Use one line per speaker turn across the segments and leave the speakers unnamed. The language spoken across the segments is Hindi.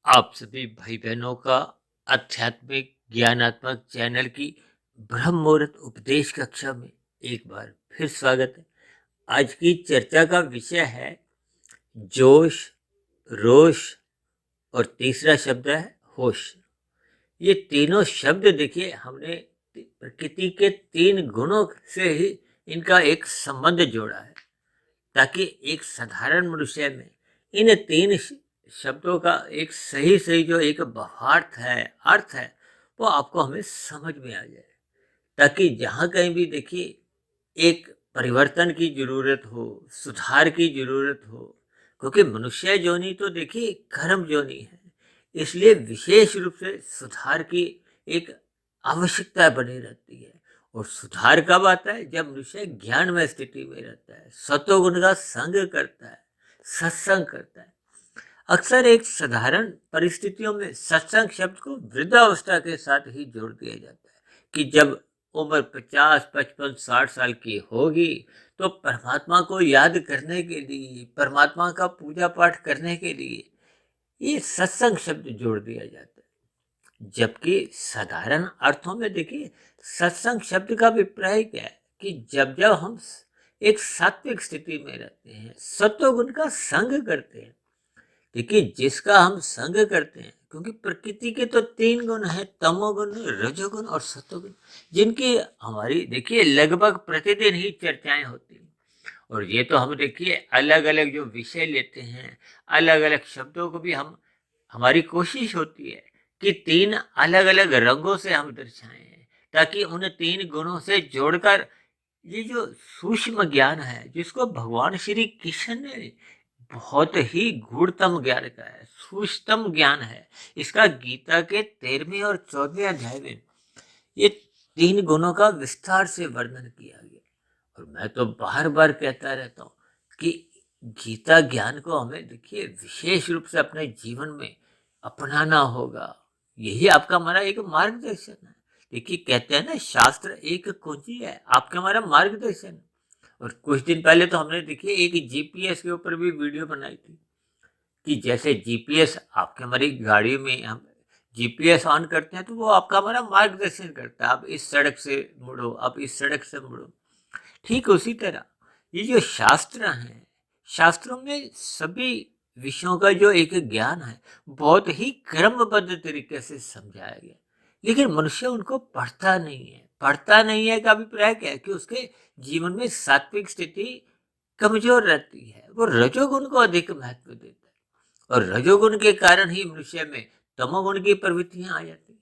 आप सभी भाई बहनों का आध्यात्मिक ज्ञानात्मक चैनल की ब्रह्म मुहूर्त उपदेश कक्षा में एक बार फिर स्वागत है। आज की चर्चा का विषय है जोश, रोश और तीसरा शब्द है होश। ये तीनों शब्द देखिए, हमने प्रकृति के तीन गुणों से ही इनका एक संबंध जोड़ा है, ताकि एक साधारण मनुष्य में इन तीन शब्दों का एक सही सही जो एक भावार्थ है, अर्थ है, वो आपको हमें समझ में आ जाए, ताकि जहाँ कहीं भी देखिए एक परिवर्तन की जरूरत हो, सुधार की जरूरत हो, क्योंकि मनुष्य जोनी तो देखिए कर्म जोनी है, इसलिए विशेष रूप से सुधार की एक आवश्यकता बनी रहती है। और सुधार कब आता है? जब मनुष्य ज्ञान में स्थिति में रहता है, सत्वगुण का संग करता है, सत्संग करता है। अक्सर एक साधारण परिस्थितियों में सत्संग शब्द को वृद्धावस्था के साथ ही जोड़ दिया जाता है कि जब उम्र 50, 55, 60 साल की होगी तो परमात्मा को याद करने के लिए, परमात्मा का पूजा पाठ करने के लिए ये सत्संग शब्द जोड़ दिया जाता है। जबकि साधारण अर्थों में देखिए, सत्संग शब्द का अभिप्राय क्या है कि जब जब हम एक सात्विक स्थिति में रहते हैं, सत्वगुण का संग करते हैं। देखिए, जिसका हम संग करते हैं, क्योंकि प्रकृति के तो तीन गुण हैं, तमोगुण, रजोगुण और सत्वगुण, जिनकी हमारी देखिए लगभग प्रतिदिन ही चर्चाएं होती हैं। और ये तो हम देखिए अलग अलग जो विषय लेते हैं, अलग अलग शब्दों को भी हम, हमारी कोशिश होती है कि तीन अलग अलग रंगों से हम दर्शाएं, ताकि उन तीन गुणों से जोड़कर ये जो सूक्ष्म ज्ञान है, जिसको भगवान श्री कृष्ण ने बहुत ही गूढ़तम ज्ञान का है, सूक्ष्मतम ज्ञान है, इसका गीता के 13वें और 14वें अध्याय में ये तीन गुणों का विस्तार से वर्णन किया गया। और मैं तो बार बार कहता रहता हूँ कि गीता ज्ञान को हमें देखिए विशेष रूप से अपने जीवन में अपनाना होगा। यही आपका हमारा एक मार्गदर्शन है। देखिए, कहते हैं ना, शास्त्र एक कुंजी है, आपका हमारा मार्गदर्शन। और कुछ दिन पहले तो हमने देखिए एक जीपीएस के ऊपर भी वीडियो बनाई थी कि जैसे जीपीएस आपके हमारी गाड़ी में हम जीपीएस ऑन करते हैं तो वो आपका हमारा मार्गदर्शन करता है, आप इस सड़क से मुड़ो, आप इस सड़क से मुड़ो। ठीक उसी तरह ये जो शास्त्र हैं, शास्त्रों में सभी विषयों का जो एक ज्ञान है, बहुत ही क्रमबद्ध तरीके से समझाया गया। लेकिन मनुष्य उनको पढ़ता नहीं है का अभिप्राय क्या है कि उसके जीवन में सात्विक स्थिति कमजोर रहती है, वो रजोगुण को अधिक महत्व देता है। और रजोगुण के कारण ही मनुष्य में तमोगुण की प्रवृत्तियां आ जाती हैं,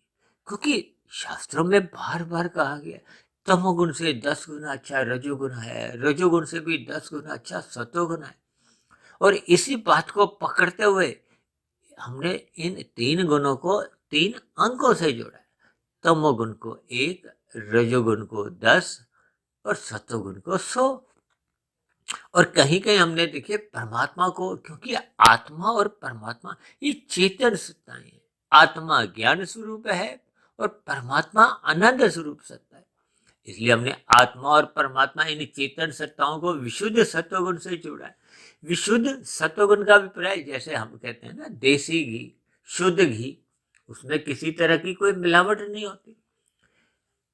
क्योंकि शास्त्रों में बार बार कहा गया तमोगुण से 10 गुना अच्छा रजोगुण है, रजोगुण से भी 10 गुना अच्छा सतोगुण है। और इसी बात को पकड़ते हुए हमने इन तीन गुणों को तीन अंकों से जोड़ा है। तमोगुण को 1, रजोगुण को 10 और सतोगुण को 100। और कहीं कहीं हमने देखिए परमात्मा को, क्योंकि आत्मा और परमात्मा ये चेतन सत्ताएं हैं। आत्मा ज्ञान स्वरूप है और परमात्मा आनंद स्वरूप सत्ता है। इसलिए हमने आत्मा और परमात्मा इन चेतन सत्ताओं को विशुद्ध सत्वगुण से जोड़ा है। विशुद्ध सत्वगुण का अभिप्राय, जैसे हम कहते हैं ना, देसी घी, शुद्ध घी, उसमें किसी तरह की कोई मिलावट नहीं होती।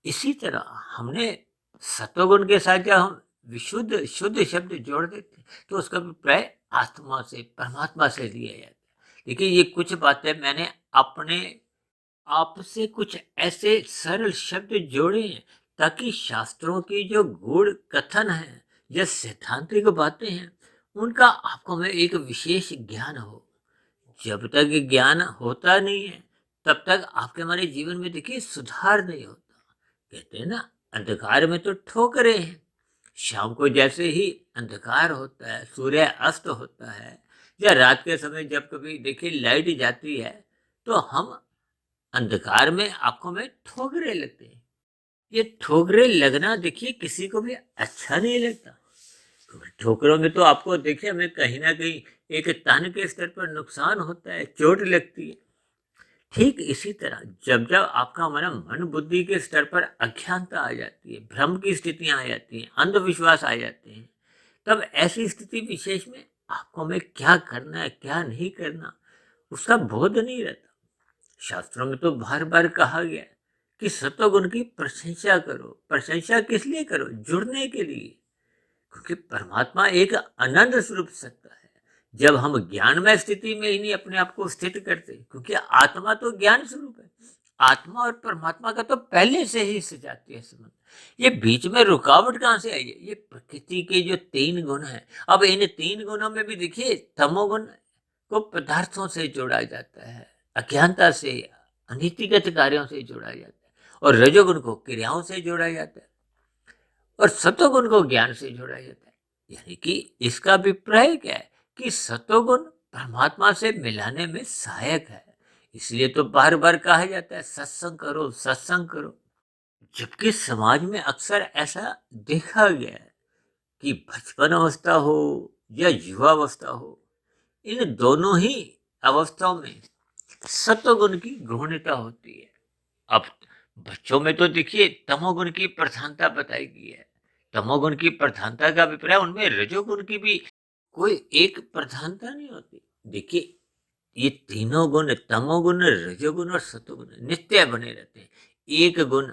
इसी तरह हमने सत्वगुण के साथ जब हम विशुद्ध शुद्ध शब्द जोड़ देते हैं तो उसका अभिप्राय आत्मा से, परमात्मा से लिया जाता है। देखिए, ये कुछ बातें मैंने अपने आप से कुछ ऐसे सरल शब्द जोड़े हैं, ताकि शास्त्रों की जो गूढ़ कथन है, जो सैद्धांतिक बातें हैं, उनका आपको में एक विशेष ज्ञान हो। जब तक ज्ञान होता नहीं है, तब तक आपके हमारे जीवन में देखिए सुधार नहीं होता। कहते हैं ना, अंधकार में तो ठोकरें हैं। शाम को जैसे ही अंधकार होता है, सूर्य अस्त होता है, या रात के समय जब कभी देखिए लाइट जाती है, तो हम अंधकार में आंखों में ठोकरे लगते हैं। ये ठोकरे लगना देखिए किसी को भी अच्छा नहीं लगता, क्योंकि ठोकरों में तो आपको देखिए हमें कहीं ना कहीं एक तन के स्तर पर नुकसान होता है, चोट लगती है। ठीक इसी तरह जब जब आपका हमारा मन बुद्धि के स्तर पर अज्ञानता आ जाती है, भ्रम की स्थितियां आ जाती हैं, अंधविश्वास आ जाते हैं, तब ऐसी स्थिति विशेष में आपको हमें क्या करना है, क्या नहीं करना, उसका बोध नहीं रहता। शास्त्रों में तो बार बार कहा गया है कि सत्वगुण की प्रशंसा करो। प्रशंसा किस लिए करो? जुड़ने के लिए। क्योंकि परमात्मा एक अनंत स्वरूप सत्ता है। जब हम ज्ञानमय स्थिति में ही नहीं अपने आप को स्थित करते, क्योंकि आत्मा तो ज्ञान स्वरूप है। आत्मा और परमात्मा का तो पहले से ही सजाती है संबंध। ये बीच में रुकावट कहाँ से आई है? ये प्रकृति के जो 3 गुण हैं। अब इन 3 गुणों में भी देखिए, तमोगुण को पदार्थों से जोड़ा जाता है, अज्ञानता से, अनीतिगत कार्यों से जोड़ा जाता है, और रजोगुण को क्रियाओं से जोड़ा जाता है, और सतोगुण को ज्ञान से जोड़ा जाता है। यानी कि इसका अभिप्राय क्या है कि सतोगुण परमात्मा से मिलाने में सहायक है। इसलिए तो बार बार कहा जाता है सत्संग करो, सत्संग करो। जबकि समाज में अक्सर ऐसा देखा गया है कि बचपन अवस्था हो या युवावस्था हो, इन दोनों ही अवस्थाओं में सत्वगुण की गौणता होती है। अब बच्चों में तो देखिए तमोगुण की प्रधानता बताई गई है। तमोगुण की प्रधानता का अभिप्राय, उनमें रजोगुण की भी कोई एक प्रधानता नहीं होती। देखिए, ये तीनों गुण, तमोगुण, रजोगुण और सतोगुण, नित्य बने रहते हैं। एक गुण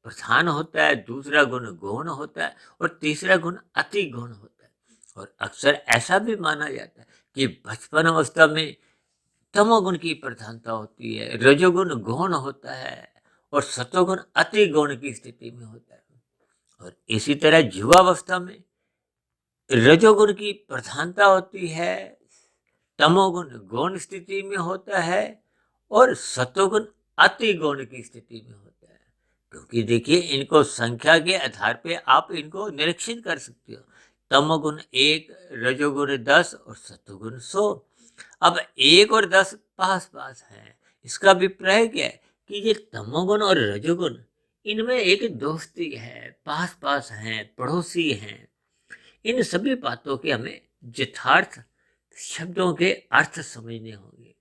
प्रधान होता है, दूसरा गुण गौण होता है, और तीसरा गुण अति गौण होता है। और अक्सर ऐसा भी माना जाता है कि बचपन अवस्था में तमोगुण की प्रधानता होती है, रजोगुण गौण होता है, और सतोगुण अति गौण की स्थिति में होता है। और इसी तरह युवावस्था में रजोगुण की प्रधानता होती है, तमोगुण गौण स्थिति में होता है, और सतोगुण अति गौण की स्थिति में होता है। क्योंकि देखिए, इनको संख्या के आधार पे आप इनको निरीक्षण कर सकते हो। तमोगुण 1, रजोगुण 10 और सतोगुण 100। अब 1 और 10 पास पास हैं। इसका अभिप्राय क्या है कि ये तमोगुण और रजोगुण, इनमें एक दोस्ती है, पास पास हैं, पड़ोसी हैं। इन सभी बातों के हमें यथार्थ शब्दों के अर्थ समझने होंगे।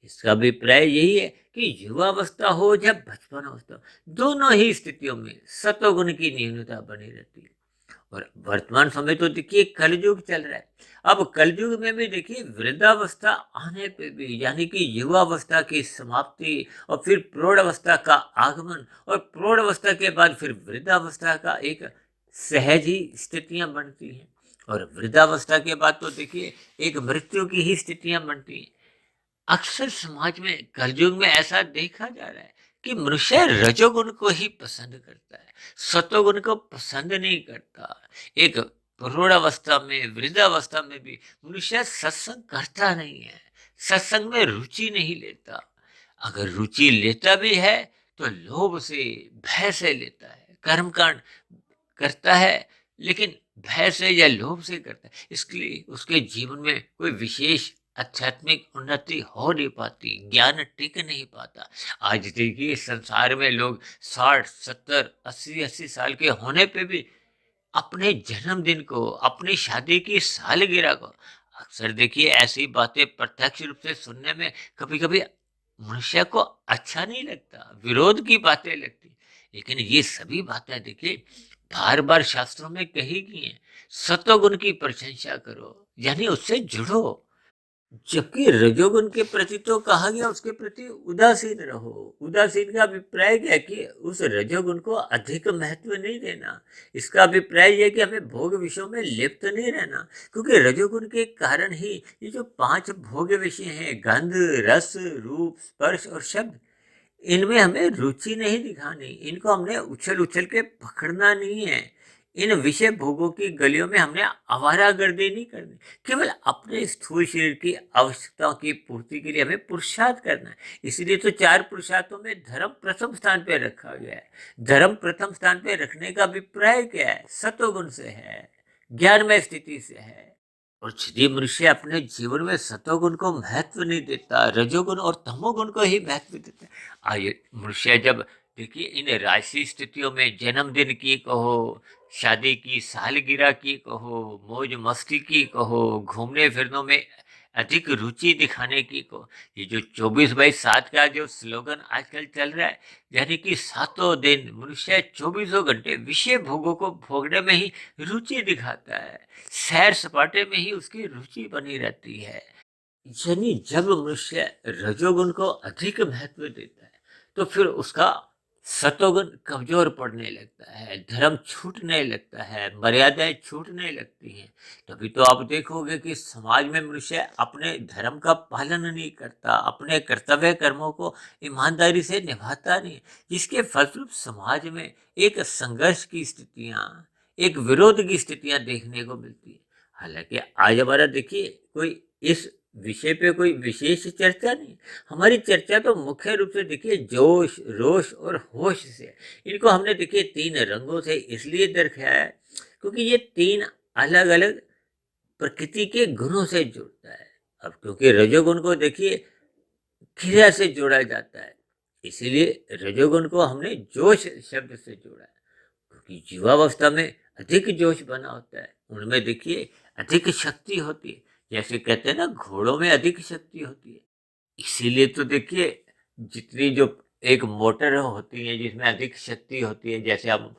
इसका अभिप्राय यही है कि युवावस्था हो या बचपन अवस्था हो, दोनों ही स्थितियों में सतोगुण की न्यूनता बनी रहती है। और वर्तमान समय तो देखिए कलयुग चल रहा है। अब कलयुग में भी देखिए वृद्धावस्था आने पे भी, यानी कि युवावस्था की समाप्ति और फिर प्रौढ़ावस्था का आगमन, और प्रौढ़ावस्था के बाद फिर वृद्धावस्था का एक सहज ही स्थितियां बनती हैं। और वृद्धावस्था के बाद तो देखिए एक मृत्यु की ही स्थितियां बनती हैं। अक्सर समाज में कलयुग में ऐसा देखा जा रहा है कि मनुष्य रजोगुण को ही पसंद करता है, सतोगुण को पसंद नहीं करता। एक प्रौढ़ावस्था में, वृद्धावस्था में भी मनुष्य सत्संग करता नहीं है, सत्संग में रुचि नहीं लेता। अगर रुचि लेता भी है तो लोभ से, भय से लेता है। कर्मकांड करता है, लेकिन भय से या लोभ से करता है। इसलिए उसके जीवन में कोई विशेष आध्यात्मिक उन्नति हो नहीं पाती, ज्ञान टिक नहीं पाता। आज देखिए संसार में लोग 60, 70, 80 साल के होने पे भी अपने जन्मदिन को, अपनी शादी की सालगिरह को, अक्सर देखिए ऐसी बातें प्रत्यक्ष रूप से सुनने में कभी कभी मनुष्य को अच्छा नहीं लगता, विरोध की बातें लगती। लेकिन ये सभी बातें देखिए बार बार शास्त्रों में कही गई हैं। सत्वगुण की प्रशंसा करो, यानी उससे जुड़ो। जबकि रजोगुण के प्रति तो कहा गया उसके प्रति उदासीन रहो। उदासीन का अभिप्राय क्या है कि उस रजोगुण को अधिक महत्व नहीं देना। इसका अभिप्राय यह कि हमें भोग विषयों में लिप्त नहीं रहना, क्योंकि रजोगुण के कारण ही ये जो 5 भोग विषय हैं, गंध, रस, रूप, स्पर्श और शब्द, इनमें हमें रुचि नहीं दिखानी। इनको हमने उछल उछल के पकड़ना नहीं है। इन विषय भोगों की गलियों में हमने आवारागर्दी नहीं करनी। केवल अपने स्थूल शरीर की आवश्यकताओं की पूर्ति के लिए हमें पुरुषार्थ करना है। इसलिए तो 4 पुरुषार्थों में धर्म प्रथम स्थान पे रखा गया है। धर्म प्रथम स्थान पे रखने का अभिप्राय क्या है? सत्वगुण से है, ज्ञानमय स्थिति से है। और यदि मनुष्य अपने जीवन में सतोगुण को महत्व नहीं देता, रजोगुण और तमोगुण को ही महत्व देता है। आइए, मनुष्य जब देखिए इन राशि स्थितियों में, जन्मदिन की कहो, शादी की सालगिरह की कहो, मौज मस्ती की कहो, घूमने फिरने में अधिक रुचि दिखाने की कहो, ये जो 24/7 का जो स्लोगन आजकल चल रहा है, यानी कि सातों दिन मनुष्य 24 घंटे विषय भोगों को भोगने में ही रुचि दिखाता है, सैर सपाटे में ही उसकी रुचि बनी रहती है। यानी जब मनुष्य रजोगुण को अधिक महत्व देता है तो फिर उसका सतोगुण कमजोर पड़ने लगता है, धर्म छूटने लगता है, मर्यादाएं छूटने लगती हैं। तभी तो आप देखोगे कि समाज में मनुष्य अपने धर्म का पालन नहीं करता, अपने कर्तव्य कर्मों को ईमानदारी से निभाता नहीं, जिसके फलस्वरूप समाज में एक संघर्ष की स्थितियां, एक विरोध की स्थितियां देखने को मिलती है। हालांकि आज हमारा देखिए कोई इस विषय पे कोई विशेष चर्चा नहीं, हमारी चर्चा तो मुख्य रूप से देखिए जोश, रोश और होश से। इनको हमने देखिए तीन रंगों से इसलिए दर्शाया है क्योंकि ये तीन अलग अलग प्रकृति के गुणों से जुड़ता है। अब क्योंकि रजोगुण को देखिए क्रिया से जोड़ा जाता है, इसीलिए रजोगुण को हमने जोश शब्द से जोड़ा है। क्योंकि जीवावस्था में अधिक जोश बना होता है, उनमें देखिए अधिक शक्ति होती है। जैसे कहते हैं ना, घोड़ों में अधिक शक्ति होती है। इसीलिए तो देखिए जितनी जो एक मोटर होती है जिसमें अधिक शक्ति होती है, जैसे हम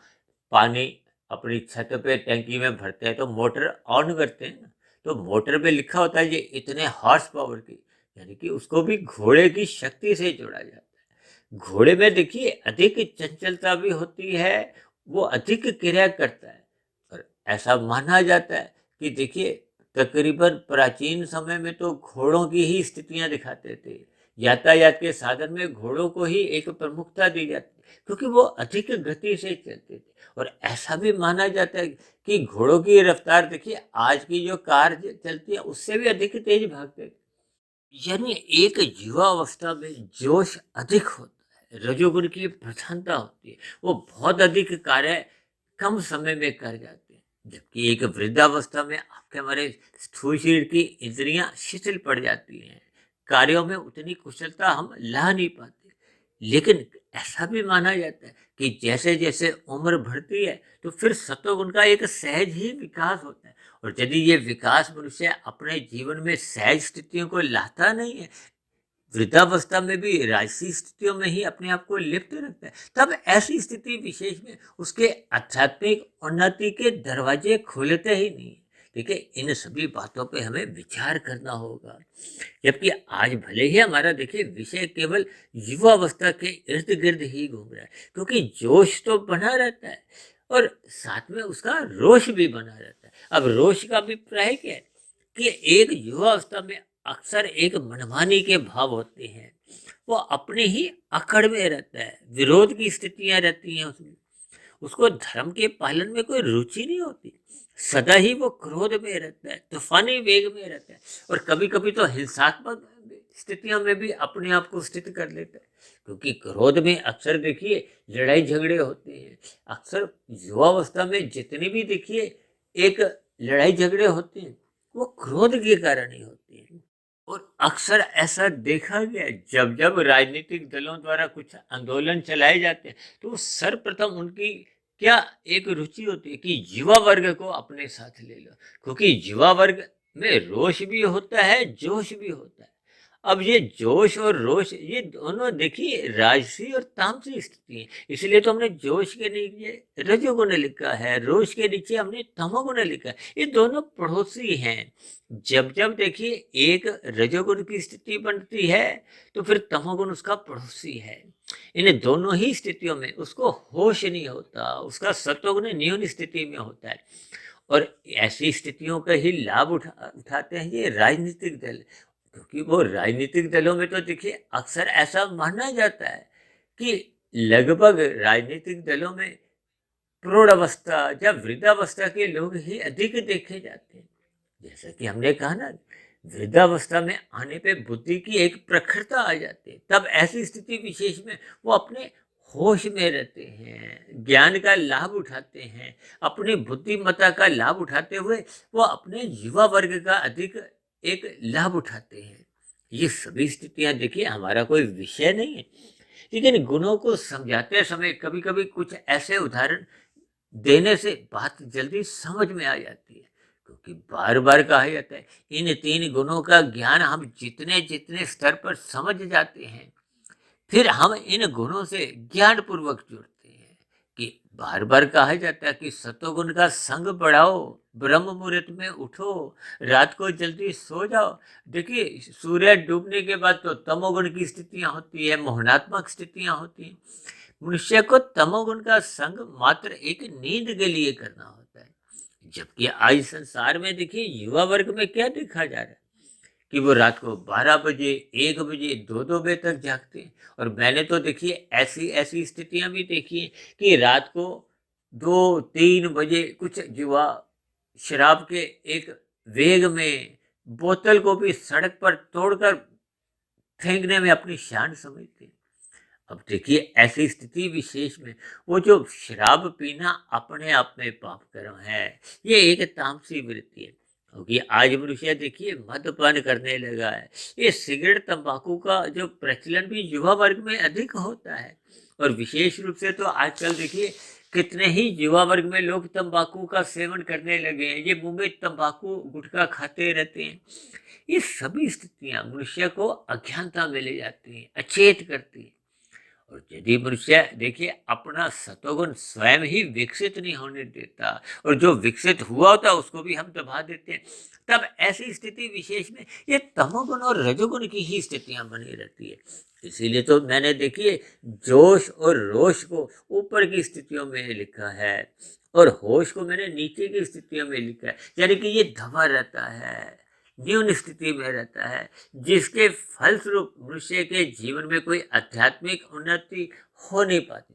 पानी अपनी छत पे टंकी में भरते हैं तो मोटर ऑन करते हैं ना, तो मोटर पे लिखा होता है ये इतने हॉर्स पावर की, यानी कि उसको भी घोड़े की शक्ति से जोड़ा जाता है। घोड़े में देखिए अधिक चंचलता भी होती है, वो अधिक क्रिया करता है। और ऐसा माना जाता है कि देखिए तकरीबन प्राचीन समय में तो घोड़ों की ही स्थितियां दिखाते थे। यातायात के साधन में घोड़ों को ही एक प्रमुखता दी जाती क्योंकि वो अधिक गति से चलते थे। और ऐसा भी माना जाता है कि घोड़ों की रफ्तार देखिए आज की जो कार चलती है उससे भी अधिक तेज भागते थे। यानी एक युवा अवस्था में जोश अधिक होता है, रजोगुण की प्रधानता होती है, वो बहुत अधिक कार्य कम समय में कर जाते हैं। जबकि एक वृद्धावस्था में आपके हमारे स्थूल शरीर की इंद्रियां शिथिल पड़ जाती हैं, कार्यों में उतनी कुशलता हम ला नहीं पाते। लेकिन ऐसा भी माना जाता है कि जैसे जैसे उम्र बढ़ती है तो फिर सत्वगुण का एक सहज ही विकास होता है। और यदि ये विकास मनुष्य अपने जीवन में सहज स्थितियों को लाता नहीं है, वृद्धावस्था में भी राजसी स्थितियों में ही अपने आप को लिप्त रखता है, तब ऐसी स्थिति विशेष में उसके आध्यात्मिक उन्नति के दरवाजे खुलते ही नहीं। देखिए इन सभी बातों पे हमें विचार करना होगा। जबकि आज भले ही हमारा देखिए विषय केवल युवावस्था के इर्द गिर्द ही घूम रहा है, क्योंकि जोश तो बना रहता है और साथ में उसका रोष भी बना रहता है। अब रोष का अभिप्राय क्या है कि एक युवा अवस्था में अक्सर एक मनमानी के भाव होते हैं, वो अपने ही अकड़ में रहता है, विरोध की स्थितियां रहती हैं उसमें, उसको धर्म के पालन में कोई रुचि नहीं होती, सदा ही वो क्रोध में रहता है, तूफानी वेग में रहता है और कभी कभी तो हिंसात्मक स्थितियों में भी अपने आप को स्थित कर लेता है। क्योंकि क्रोध में अक्सर देखिए लड़ाई झगड़े होते हैं, अक्सर युवावस्था में जितनी भी देखिए एक लड़ाई झगड़े होते हैं वो क्रोध के कारण ही होते हैं। और अक्सर ऐसा देखा गया है, जब जब राजनीतिक दलों द्वारा कुछ आंदोलन चलाए जाते हैं तो सर्वप्रथम उनकी क्या एक रुचि होती है कि युवा वर्ग को अपने साथ ले लो, क्योंकि युवा वर्ग में रोष भी होता है, जोश भी होता है। अब ये जोश और रोष ये दोनों देखिए राजसी और तामसी स्थिति है, इसलिए तो हमने जोश के नीचे रजोगुण लिखा है, रोष के नीचे हमने तमोगुण लिखा है। ये दोनों पड़ोसी हैं। जब जब देखिए एक रजोगुण की स्थिति बनती है तो फिर तमोगुण उसका पड़ोसी है। इन दोनों ही स्थितियों में उसको होश नहीं होता, उसका सत्वगुण न्यून स्थिति में होता है। और ऐसी स्थितियों का ही लाभ उठाते हैं ये राजनीतिक दल, क्योंकि वो राजनीतिक दलों में तो देखिए अक्सर ऐसा माना जाता है कि लगभग राजनीतिक दलों में प्रौढ़ावस्था या वृद्धावस्था के लोग ही अधिक देखे जाते हैं। जैसा कि हमने कहा ना, वृद्धावस्था में आने पे बुद्धि की एक प्रखरता आ जाती है, तब ऐसी स्थिति विशेष में वो अपने होश में रहते हैं, ज्ञान का लाभ उठाते हैं, अपनी बुद्धिमत्ता का लाभ उठाते हुए वो अपने युवा वर्ग का अधिक एक लाभ उठाते हैं। ये सभी स्थितियां देखिए हमारा कोई विषय नहीं है, लेकिन गुणों को समझाते समय कभी कभी कुछ ऐसे उदाहरण देने से बात जल्दी समझ में आ जाती है। क्योंकि बार बार कहा जाता है इन तीन गुणों का ज्ञान हम जितने जितने स्तर पर समझ जाते हैं फिर हम इन गुणों से ज्ञान पूर्वक जुड़ते हैं। कि बार बार कहा जाता है कि सतोगुण का संग बढ़ाओ ब्रह्म मुहूर्त में उठो, रात को जल्दी सो जाओ। देखिए, सूर्य डूबने के बाद तो तमोगुण की स्थितियां होती है, मोहनात्मक स्थितियां होती हैं। मनुष्य को तमोगुण का संग मात्र एक नींद के लिए करना होता है। जबकि आज संसार में देखिए, युवा वर्ग में क्या देखा जा रहा है कि वो रात को 12 बजे, 1 बजे, 2-2 बजे तक जागते हैं। और मैंने तो देखिए ऐसी ऐसी स्थितियां भी देखी हैं कि रात को 2-3 बजे कुछ युवा शराब के एक वेग में बोतल को भी सड़क पर तोड़कर फेंकने में अपनी शान समझते हैं। अब देखिए, ऐसी स्थिति विशेष में वो जो शराब पीना अपने आप में पाप कर्म है, ये एक तामसी वृत्ति है। क्योंकि आज मनुष्य देखिए मद्यपान करने लगा है। ये सिगरेट तंबाकू का जो प्रचलन भी युवा वर्ग में अधिक होता है। और विशेष रूप से तो आजकल देखिए कितने ही युवा वर्ग में लोग तंबाकू का सेवन करने लगे हैं। ये मुंह में तंबाकू गुटखा खाते रहते हैं। ये सभी स्थितियां मनुष्य को अज्ञानता में ले जाती हैं, अचेत करती हैं। और यदि मनुष्य देखिए अपना सतोगुण स्वयं ही विकसित नहीं होने देता, और जो विकसित हुआ होता है उसको भी हम दबा देते हैं, तब ऐसी स्थिति विशेष में ये तमोगुण और रजोगुण की ही स्थितियां बनी रहती है। इसीलिए तो मैंने देखिए जोश और रोश को ऊपर की स्थितियों में लिखा है, और होश को मैंने नीचे की स्थितियों में लिखा है। यानी कि ये दबा रहता है, न्यून स्थिति में रहता है, जिसके फलस्वरूप मनुष्य के जीवन में कोई आध्यात्मिक उन्नति हो नहीं पाती।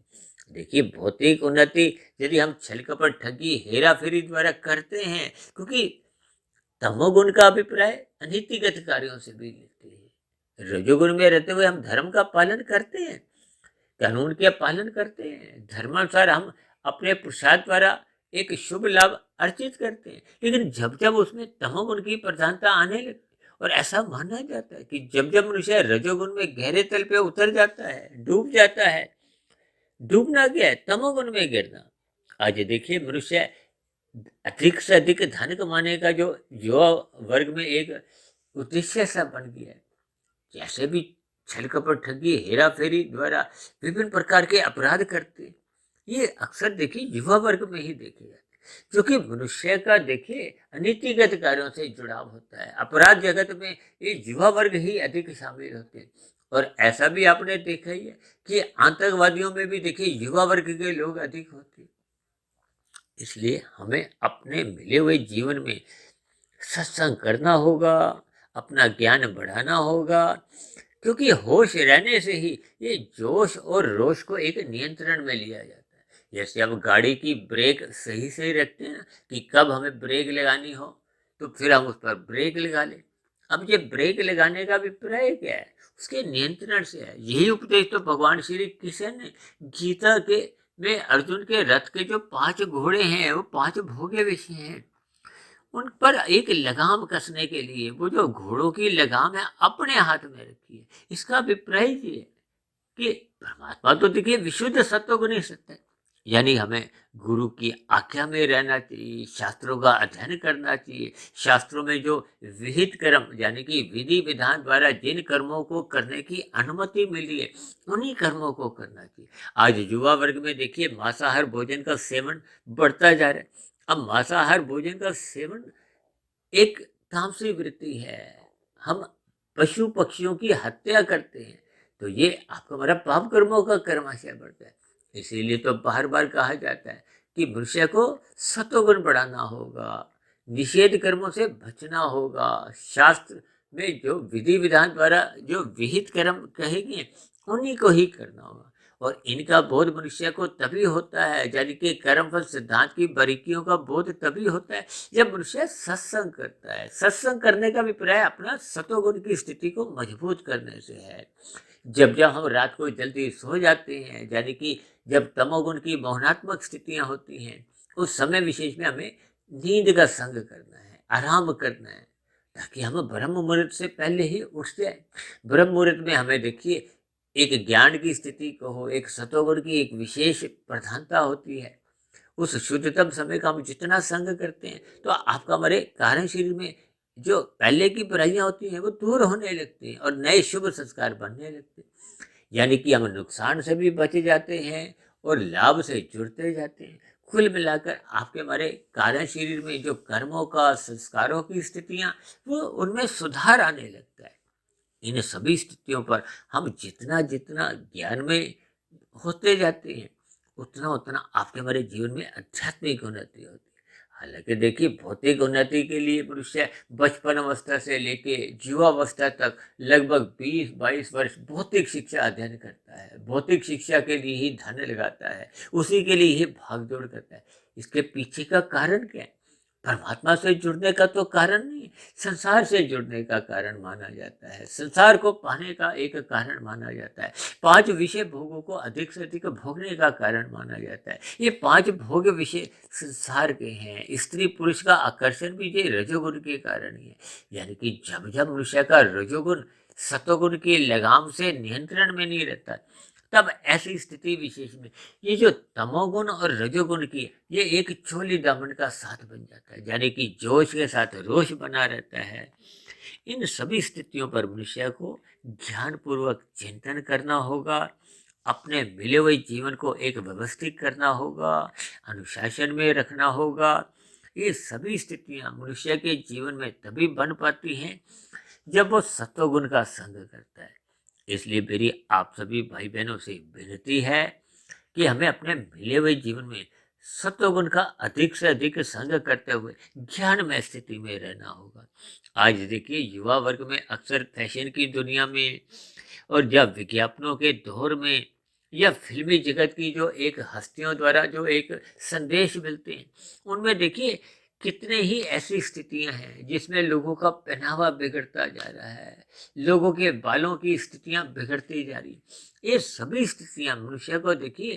देखिए, भौतिक उन्नति यदि हम छल कपट, ठगी, हेरा फेरी द्वारा करते हैं, क्योंकि तमोगुण का अभिप्राय अनीतिगत कार्यों से भी लेते हैं। रजोगुण में रहते हुए हम धर्म का पालन करते हैं, कानून के पालन करते हैं, धर्मानुसार हम अपने पुरुषार्थ द्वारा एक शुभ लाभ अर्जित करते हैं। लेकिन जब जब उसमें तमोगुण की प्रधानता आने लगती, और ऐसा माना जाता है कि जब जब मनुष्य रजोगुण में गहरे तल पे उतर जाता है, डूब जाता है, डूबना क्या है, तमोगुण में गिरना। आज देखिए, मनुष्य अधिक से अधिक धन कमाने का जो युवा वर्ग में एक उद्देश्य सा बन गया है। जैसे भी छल कपट, ठगी, हेरा फेरी द्वारा विभिन्न प्रकार के अपराध करते हैं, ये अक्सर देखिए युवा वर्ग में ही देखे जाते हैं। जो कि मनुष्य का देखिए अनीतिगत कार्यों से जुड़ाव होता है। अपराध जगत में ये युवा वर्ग ही अधिक शामिल होते हैं। और ऐसा भी आपने देखा ही है कि आतंकवादियों में भी देखिए युवा वर्ग के लोग अधिक होते हैं। इसलिए हमें अपने मिले हुए जीवन में सत्संग करना होगा, अपना ज्ञान बढ़ाना होगा, क्योंकि होश रहने से ही ये जोश और रोश को एक नियंत्रण में लिया जाता है। जैसे हम गाड़ी की ब्रेक सही सही रखते हैं ना, कि कब हमें ब्रेक लगानी हो तो फिर हम उस पर ब्रेक लगा लें। अब ये ब्रेक लगाने का अभिप्राय क्या है, उसके नियंत्रण से है। यही उपदेश तो भगवान श्री कृष्ण ने गीता के में अर्जुन के रथ के जो 5 घोड़े हैं, वो 5 भोगे विषय हैं, उन पर एक लगाम कसने के लिए वो जो घोड़ों की लगाम है अपने हाथ में रखी है। इसका अभिप्राय ये है कि परमात्मा तो देखिए विशुद्ध सत्वगुणी सत्य है। यानी हमें गुरु की आज्ञा में रहना चाहिए, शास्त्रों का अध्ययन करना चाहिए। शास्त्रों में जो विहित कर्म यानी कि विधि विधान द्वारा जिन कर्मों को करने की अनुमति मिली है, उन्हीं कर्मों को करना चाहिए। आज युवा वर्ग में देखिए मांसाहार भोजन का सेवन बढ़ता जा रहा है। अब मांसाहार भोजन का सेवन एक तामसी वृत्ति है। हम पशु पक्षियों की हत्या करते हैं, तो ये आपका हमारा पाप कर्मों का कर्माशय बढ़ता है। इसीलिए तो बार बार कहा जाता है कि मनुष्य को सत्वगुण बढ़ाना होगा, निषेध कर्मों से बचना होगा। शास्त्र में जो विधि विधान द्वारा जो विहित कर्म कहे गए उन्हीं को ही करना होगा। और इनका बोध मनुष्य को तभी होता है, यानी कि कर्मफल सिद्धांत की बारीकियों का बोध तभी होता है जब मनुष्य सत्संग करता है। सत्संग करने का अभिप्राय अपना सतोगुण की स्थिति को मजबूत करने से है। जब जब हम रात को जल्दी सो जाते हैं, यानी कि जब तमोगुण की मोहनात्मक स्थितियां होती हैं, उस समय विशेष में हमें नींद का संग करना है, आराम करना है, ताकि हम ब्रह्म मुहूर्त से पहले ही उठ जाए। ब्रह्म मुहूर्त में हमें देखिए एक ज्ञान की स्थिति को हो, एक सतोगुण की एक विशेष प्रधानता होती है। उस शुद्धतम समय का हम जितना संग करते हैं, तो आपका हमारे कारण शरीर में जो पहले की बुराइयां होती हैं वो दूर होने लगती हैं और नए शुभ संस्कार बनने लगते हैं। यानी कि हम नुकसान से भी बचे जाते हैं और लाभ से जुड़ते जाते हैं। कुल मिलाकर आपके हमारे कारण शरीर में जो कर्मों का, संस्कारों की स्थितियाँ, वो उनमें सुधार आने लगता है। इन सभी स्थितियों पर हम जितना जितना ज्ञान में होते जाते हैं, उतना उतना आपके हमारे जीवन में आध्यात्मिक उन्नति होती है। हालांकि देखिए, भौतिक उन्नति के लिए मनुष्य बचपन अवस्था से लेके युवावस्था तक लगभग 20-22 वर्ष भौतिक शिक्षा अध्ययन करता है, भौतिक शिक्षा के लिए ही धन लगाता है, उसी के लिए ही भागदौड़ करता है। इसके पीछे का कारण क्या है? परमात्मा से जुड़ने का तो कारण नहीं, संसार से जुड़ने का कारण माना जाता है, संसार को पाने का एक कारण माना जाता है, 5 विषय भोगों को अधिक से अधिक भोगने का कारण माना जाता है। ये 5 भोग विषय संसार के हैं। स्त्री पुरुष का आकर्षण भी ये रजोगुण के कारण ही है। यानी कि जब जब मनुष्य का रजोगुण सतोगुण की लगाम से नियंत्रण में नहीं रहता, तब ऐसी स्थिति विशेष में ये जो तमोगुण और रजोगुण की, ये एक चोली दामन का साथ बन जाता है। यानी कि जोश के साथ रोष बना रहता है। इन सभी स्थितियों पर मनुष्य को ध्यान पूर्वक चिंतन करना होगा, अपने मिले हुए जीवन को एक व्यवस्थित करना होगा, अनुशासन में रखना होगा। ये सभी स्थितियां मनुष्य के जीवन में तभी बन पाती हैं जब वो सत्वगुण का संग करता है। इसलिए मेरी आप सभी भाई बहनों से विनती है कि हमें अपने मिले हुए जीवन में सत्वगुण का अधिक से अधिक संग करते हुए ज्ञानमय स्थिति में रहना होगा। आज देखिए, युवा वर्ग में अक्सर फैशन की दुनिया में और जब विज्ञापनों के दौर में या फिल्मी जगत की जो एक हस्तियों द्वारा जो एक संदेश मिलते हैं, उनमें देखिए कितने ही ऐसी स्थितियां हैं जिसमें लोगों का पहनावा बिगड़ता जा रहा है, लोगों के बालों की स्थितियां बिगड़ती जा रही है। ये सभी स्थितियां मनुष्य को देखिए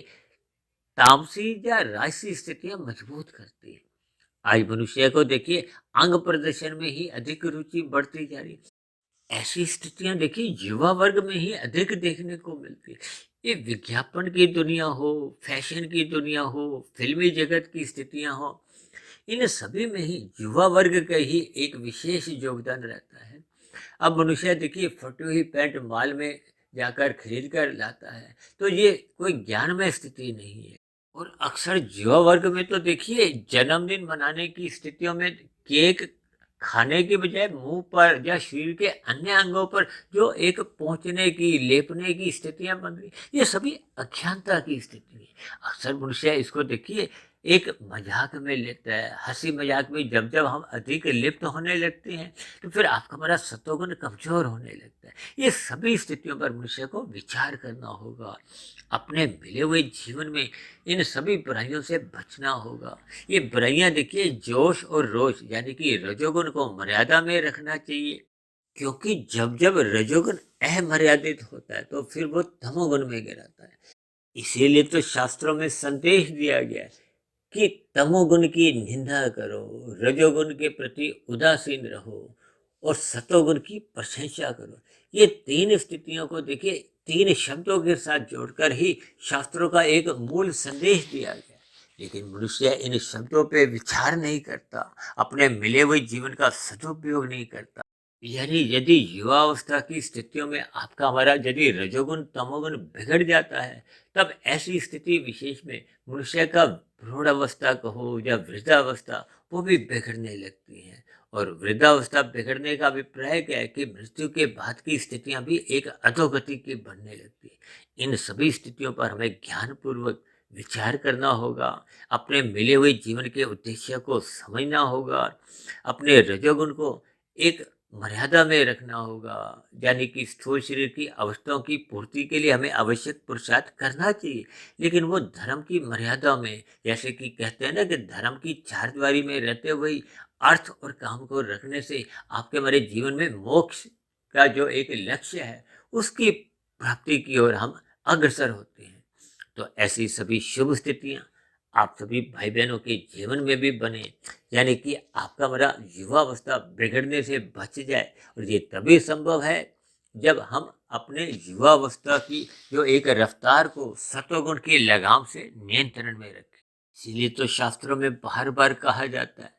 तामसी या राजसी स्थितियां मजबूत करती है। आज मनुष्य को देखिए अंग प्रदर्शन में ही अधिक रुचि बढ़ती जा रही है। ऐसी स्थितियां देखिए युवा वर्ग में ही अधिक देखने को मिलती है। ये विज्ञापन की दुनिया हो, फैशन की दुनिया हो, फिल्मी जगत की स्थितियां हो, इन सभी में ही युवा वर्ग का ही एक विशेष योगदान रहता है। अब मनुष्य देखिए फटी हुई पैंट मॉल में जाकर खरीद कर लाता है, तो ये कोई ज्ञानमय स्थिति नहीं है। और अक्सर युवा वर्ग में तो देखिए जन्मदिन मनाने की स्थितियों में केक खाने की बजाय मुंह पर या शरीर के अन्य अंगों पर जो एक पहुंचने की, लेपने की स्थितियां बन रही, ये सभी अज्ञानता की स्थिति है। अक्सर मनुष्य इसको देखिए एक मजाक में लेता है, हंसी मजाक में जब जब हम अधिक लिप्त होने लगते हैं, तो फिर आपका हमारा सत्वगुण कमजोर होने लगता है। ये सभी स्थितियों पर मनुष्य को विचार करना होगा। अपने मिले हुए जीवन में इन सभी बुराइयों से बचना होगा। ये बुराइयां देखिए जोश और रोष यानी कि रजोगुण को मर्यादा में रखना चाहिए, क्योंकि जब जब रजोगुण अमर्यादित होता है तो फिर वो तमोगुण में गिराता है। इसीलिए तो शास्त्रों में संदेश दिया गया है कि तमोगुण की निंदा करो, रजोगुण के प्रति उदासीन रहो और सतोगुण की प्रशंसा करो। ये 3 स्थितियों को देखिए 3 शब्दों के साथ जोड़कर ही शास्त्रों का एक मूल संदेश दिया गया। लेकिन मनुष्य इन शब्दों पे विचार नहीं करता, अपने मिले हुए जीवन का सदुपयोग नहीं करता। यानी यदि युवावस्था की स्थितियों में आपका हमारा यदि रजोगुण तमोगुण बिगड़ जाता है, तब ऐसी स्थिति विशेष में मनुष्य का प्रौढ़ावस्था कहो या वृद्धावस्था, वो भी बिगड़ने लगती है। और वृद्धावस्था बिगड़ने का अभिप्राय क्या है कि मृत्यु के बाद की स्थितियां भी एक अधोगति की बनने लगती है। इन सभी स्थितियों पर हमें ज्ञान पूर्वक विचार करना होगा, अपने मिले हुए जीवन के उद्देश्य को समझना होगा, अपने रजोगुण को एक मर्यादा में रखना होगा। यानी कि स्थूल शरीर की अवस्थाओं की पूर्ति के लिए हमें आवश्यक पुरुषार्थ करना चाहिए, लेकिन वो धर्म की मर्यादा में। जैसे कि कहते हैं ना कि धर्म की चारदीवारी में रहते हुए अर्थ और काम को रखने से आपके हमारे जीवन में मोक्ष का जो एक लक्ष्य है, उसकी प्राप्ति की ओर हम अग्रसर होते हैं। तो ऐसी सभी शुभ स्थितियां आप सभी भाई बहनों के जीवन में भी बने, यानी कि आपका हमारा युवावस्था बिगड़ने से बच जाए। और ये तभी संभव है जब हम अपने युवावस्था की जो एक रफ्तार को सत्वगुण की लगाम से नियंत्रण में रखें। इसीलिए तो शास्त्रों में बार बार कहा जाता है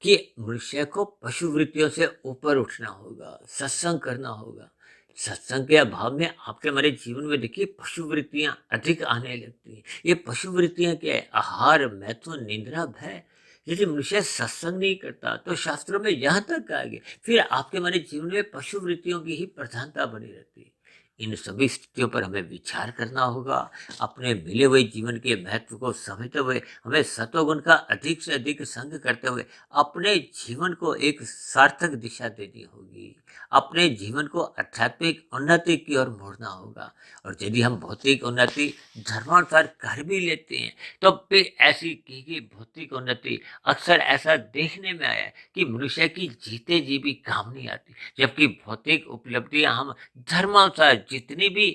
कि मनुष्य को पशु वृत्तियों से ऊपर उठना होगा, सत्संग करना होगा। सत्संग के अभाव में आपके हमारे जीवन में देखिए पशु वृत्तियां अधिक आने लगती हैं। ये पशु वृत्तियां क्या है? आहार, मैथुन, निद्रा, भय। यदि मनुष्य सत्संग नहीं करता तो शास्त्रों में यहाँ तक कहा गया, फिर आपके हमारे जीवन में पशु वृत्तियों की ही प्रधानता बनी रहती है। इन सभी स्थितियों पर हमें विचार करना होगा। अपने मिले हुए जीवन के महत्व को समझते हुए हमें सतोगुण का अधिक से अधिक संग करते हुए अपने जीवन को एक सार्थक दिशा देनी होगी। अपने जीवन को आध्यात्मिक उन्नति की ओर मोड़ना होगा। और यदि हम भौतिक उन्नति धर्मानुसार कर भी लेते हैं तो फिर ऐसी की गई भौतिक उन्नति अक्सर ऐसा देखने में आया है कि मनुष्य की जीते जी भी काम नहीं आती। जबकि भौतिक उपलब्धियां हम धर्मानुसार जितनी भी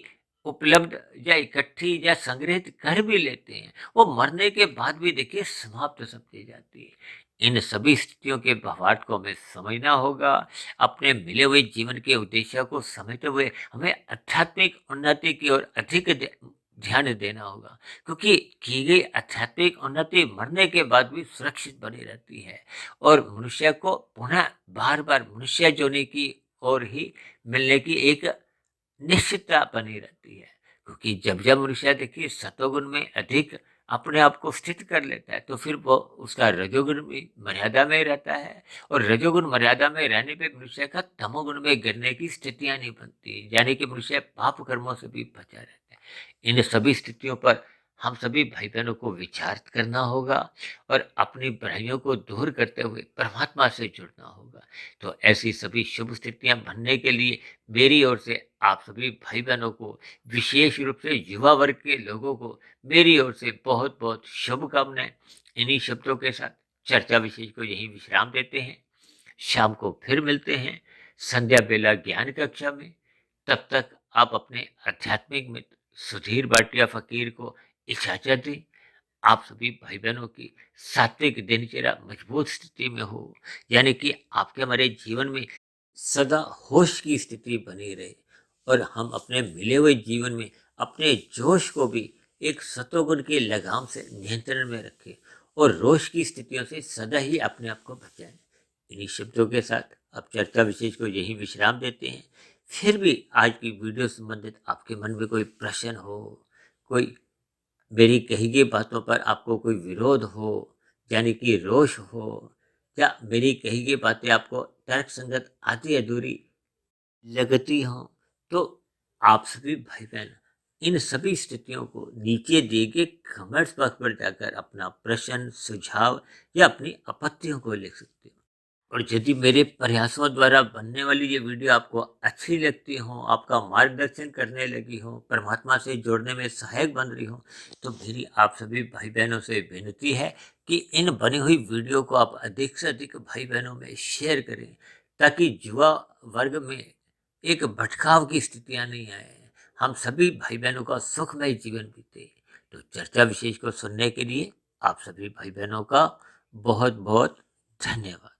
उपलब्ध या इकट्ठी या संग्रहित कर भी लेते हैं, वो मरने के बाद भी देखिए समाप्त समझी जाती है। इन सभी स्थितियों के बहाव को हमें समझना होगा। अपने मिले हुए जीवन के उद्देश्य को समझते हुए हमें आध्यात्मिक उन्नति की ओर अधिक ध्यान देना होगा, क्योंकि की गई आध्यात्मिक उन्नति मरने के बाद भी सुरक्षित बनी रहती है और मनुष्य को पुनः बार बार मनुष्य जोने की ओर ही मिलने की एक निश्चितता बनी रहती है। क्योंकि जब जब मनुष्य देखिए सतोगुण में अधिक अपने आप को स्थित कर लेता है तो फिर वो उसका रजोगुण भी मर्यादा में रहता है और रजोगुण मर्यादा में रहने पे मनुष्य का तमोगुण में गिरने की स्थितियां नहीं बनती, यानी कि मनुष्य पाप कर्मों से भी बचा रहता है। इन सभी स्थितियों पर हम सभी भाई बहनों को विचार करना होगा और अपनी बुराइयों को दूर करते हुए परमात्मा से जुड़ना होगा। तो ऐसी सभी शुभ स्थितियां बनने के लिए मेरी ओर से आप सभी भाई बहनों को, विशेष रूप से युवा वर्ग के लोगों को मेरी ओर से बहुत बहुत शुभकामनाएं। इन्हीं शब्दों के साथ चर्चा विशेष को यही विश्राम देते हैं। शाम को फिर मिलते हैं संध्या बेला ज्ञान कक्षा में। तब तक आप अपने आध्यात्मिक मित्र सुधीर भाटिया फकीर को इजाजत दें। आप सभी भाई बहनों की सात्विक दिनचर्या मजबूत स्थिति में हो, यानी कि आपके हमारे जीवन में सदा होश की स्थिति बनी रहे और हम अपने मिले हुए जीवन में अपने जोश को भी एक सतोगुण के लगाम से नियंत्रण में रखें और रोष की स्थितियों से सदा ही अपने आप को बचाएं। इन्हीं शब्दों के साथ अब चर्चा विशेष को यही विश्राम देते हैं। फिर भी आज की वीडियो संबंधित आपके मन में कोई प्रश्न हो, कोई मेरी कही गई बातों पर आपको कोई विरोध हो, यानी कि रोष हो, या मेरी कही गई बातें आपको तर्क संगत आधी अधूरी लगती हो, तो आप सभी भाई बहन इन सभी स्थितियों को नीचे दिए गए कमेंट्स बॉक्स पर जाकर अपना प्रश्न, सुझाव या अपनी आपत्तियों को लिख सकते हो। और यदि मेरे प्रयासों द्वारा बनने वाली ये वीडियो आपको अच्छी लगती हो, आपका मार्गदर्शन करने लगी हो, परमात्मा से जोड़ने में सहायक बन रही हो, तो मेरी आप सभी भाई बहनों से विनती है कि इन बनी हुई वीडियो को आप अधिक से अधिक भाई बहनों में शेयर करें, ताकि युवा वर्ग में एक भटकाव की स्थितियां नहीं आए, हम सभी भाई बहनों का सुखमय जीवन बीते। तो चर्चा विशेष को सुनने के लिए आप सभी भाई बहनों का बहुत बहुत धन्यवाद।